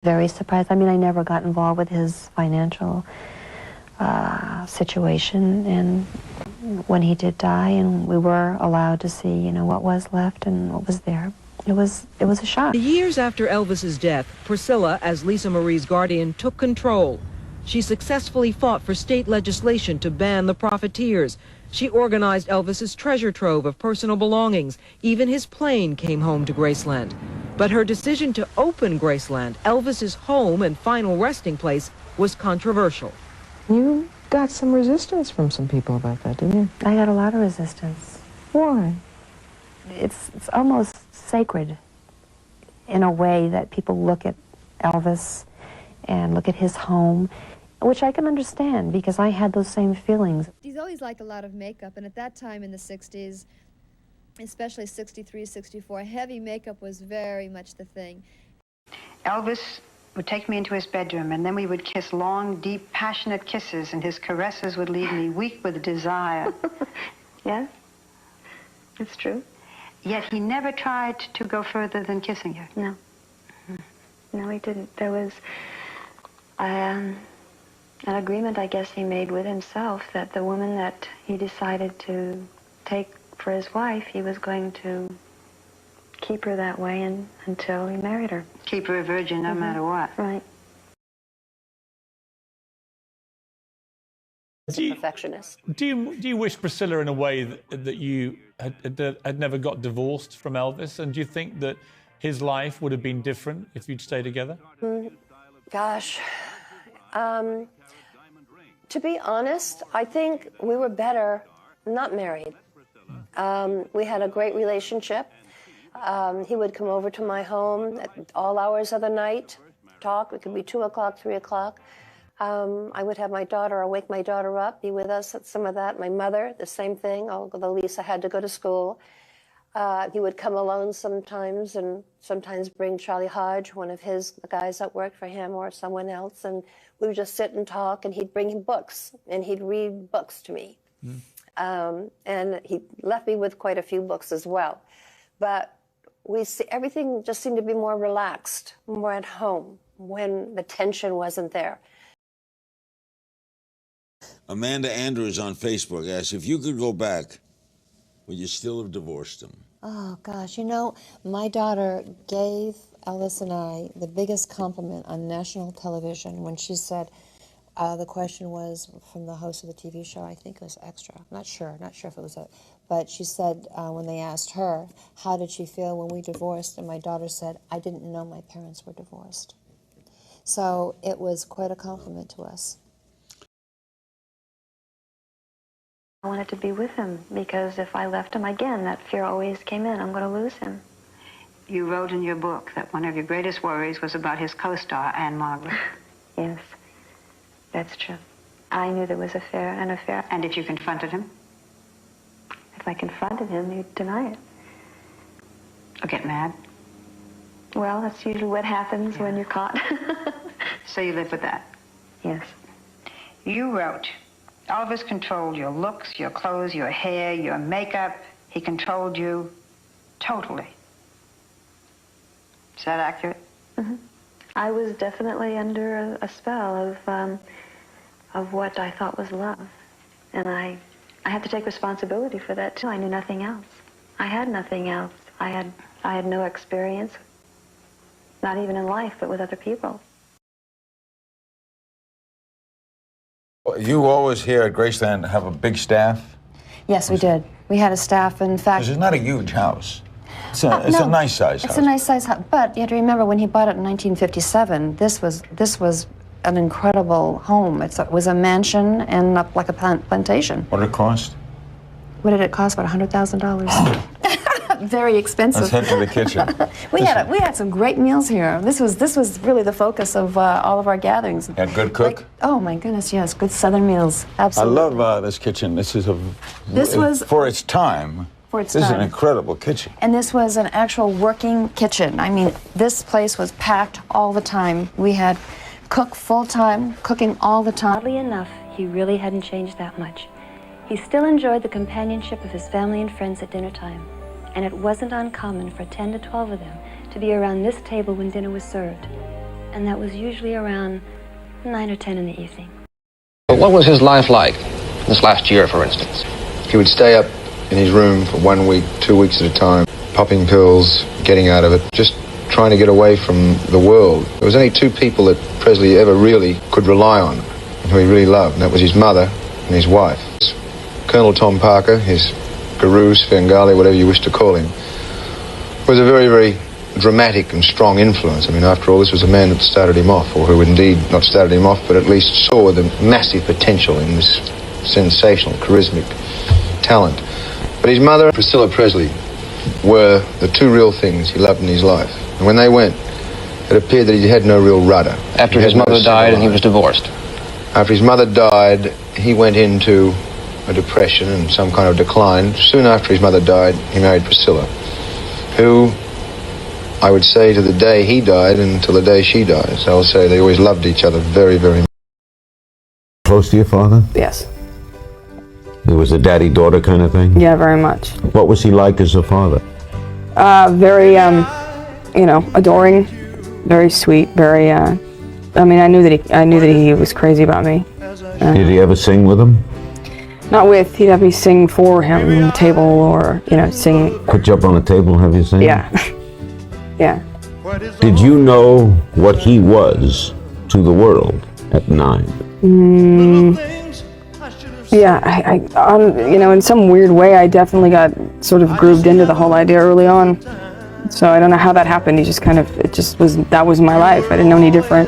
Very surprised. I mean, I never got involved with his financial situation, and when he did die, and we were allowed to see, you know, what was left and what was there, it was a shock. The years after Elvis's death, Priscilla, as Lisa Marie's guardian, took control. She successfully fought for state legislation to ban the profiteers. She organized Elvis's treasure trove of personal belongings. Even his plane came home to Graceland. But her decision to open Graceland, Elvis's home and final resting place, was controversial. You got some resistance from some people about that, didn't you? I got a lot of resistance. Why? It's almost sacred in a way that people look at Elvis and look at his home, which I can understand because I had those same feelings. He's always liked a lot of makeup, and at that time in the 60s, especially 63, 64, heavy makeup was very much the thing. Elvis would take me into his bedroom, and then we would kiss long, deep, passionate kisses, and his caresses would leave me weak with desire. Yes, it's true. Yet he never tried to go further than kissing her. No. No, he didn't. There was an agreement, I guess, he made with himself that the woman that he decided to take for his wife, he was going to keep her that way until he married her. Keep her a virgin no matter what. Right. Perfectionist. Do you wish, Priscilla, in a way that you had never got divorced from Elvis, and do you think that his life would have been different if you'd stayed together? Gosh, to be honest, I think we were better not married. We had a great relationship. He would come over to my home at all hours of the night, talk. It could be 2 o'clock, 3 o'clock. I would have my daughter, or wake my daughter up, be with us at some of that. My mother, the same thing, although Lisa had to go to school. He would come alone sometimes, and sometimes bring Charlie Hodge, one of the guys that worked for him, or someone else, and we would just sit and talk, and he'd bring him books, and he'd read books to me. And he left me with quite a few books as well. But everything just seemed to be more relaxed, more at home, when the tension wasn't there. Amanda Andrews on Facebook asks, if you could go back, would you still have divorced him? Oh, gosh. You know, my daughter gave Elvis and I the biggest compliment on national television when she said, the question was from the host of the TV show, I think it was Extra. I'm not sure if it was it. But she said, when they asked her, how did she feel when we divorced? And my daughter said, I didn't know my parents were divorced. So it was quite a compliment to us. I wanted to be with him, because if I left him again, that fear always came in. I'm going to lose him. You wrote in your book that one of your greatest worries was about his co-star, Anne Margaret. Yes, that's true. I knew there was an affair. And if you confronted him? If I confronted him, he'd deny it. Or get mad? Well, that's usually what happens when you're caught. So you live with that? Yes. You wrote, Elvis controlled your looks, your clothes, your hair, your makeup. He controlled you totally. Is that accurate? Mm-hmm. I was definitely under a spell of what I thought was love. And I had to take responsibility for that, too. I knew nothing else. I had nothing else. I had no experience, not even in life, but with other people. You always here at Graceland have a big staff? Yes, we did. We had a staff, in fact... This is not a huge house. It's a nice size house. It's a nice size house, but you have to remember, when he bought it in 1957, this was an incredible home. It was a mansion and like a plantation. What did it cost? What did it cost? About $100,000. Very expensive. Let's head to the kitchen. we had some great meals here. This was really the focus of all of our gatherings. Had good cook? Oh my goodness, yes, good Southern meals. Absolutely. I love this kitchen. This was for its time. This is an incredible kitchen. And this was an actual working kitchen. I mean, this place was packed all the time. We had cook full-time, cooking all the time. Oddly enough, he really hadn't changed that much. He still enjoyed the companionship of his family and friends at dinner time. And it wasn't uncommon for 10 to 12 of them to be around this table when dinner was served. and that was usually around 9 or 10 in the evening. What was his life like this last year, for instance? He would stay up in his room for 1 week, 2 weeks at a time, popping pills, getting out of it, just trying to get away from the world. There was only two people that Presley ever really could rely on, who he really loved, and that was his mother and his wife. Colonel Tom Parker, his guru, Svengali, whatever you wish to call him, was a very, very dramatic and strong influence. I mean, after all, this was a man that started him off, or who indeed not started him off, but at least saw the massive potential in this sensational, charismatic talent. But his mother, Priscilla Presley, were the two real things he loved in his life. And when they went, it appeared that he had no real rudder. After his mother died and he was divorced? After his mother died, he went into a depression and some kind of decline. Soon after his mother died, he married Priscilla, who, I would say, to the day he died and till the day she dies, I'll say they always loved each other very, very much. Close to your father? Yes. It was a daddy-daughter kind of thing? Yeah, very much. What was he like as a father? Very, you know, adoring, very sweet, very, I mean, I knew that he was crazy about me. Did he ever sing with him? Not with, he'd have me sing for him on the table, or, you know, sing. Put you up on a table and have you sing? Yeah. Yeah. Did you know what he was to the world at 9? Yeah, I you know, in some weird way, I definitely got sort of grooved into the whole idea early on. So I don't know how that happened. He just kind of, that was my life. I didn't know any different.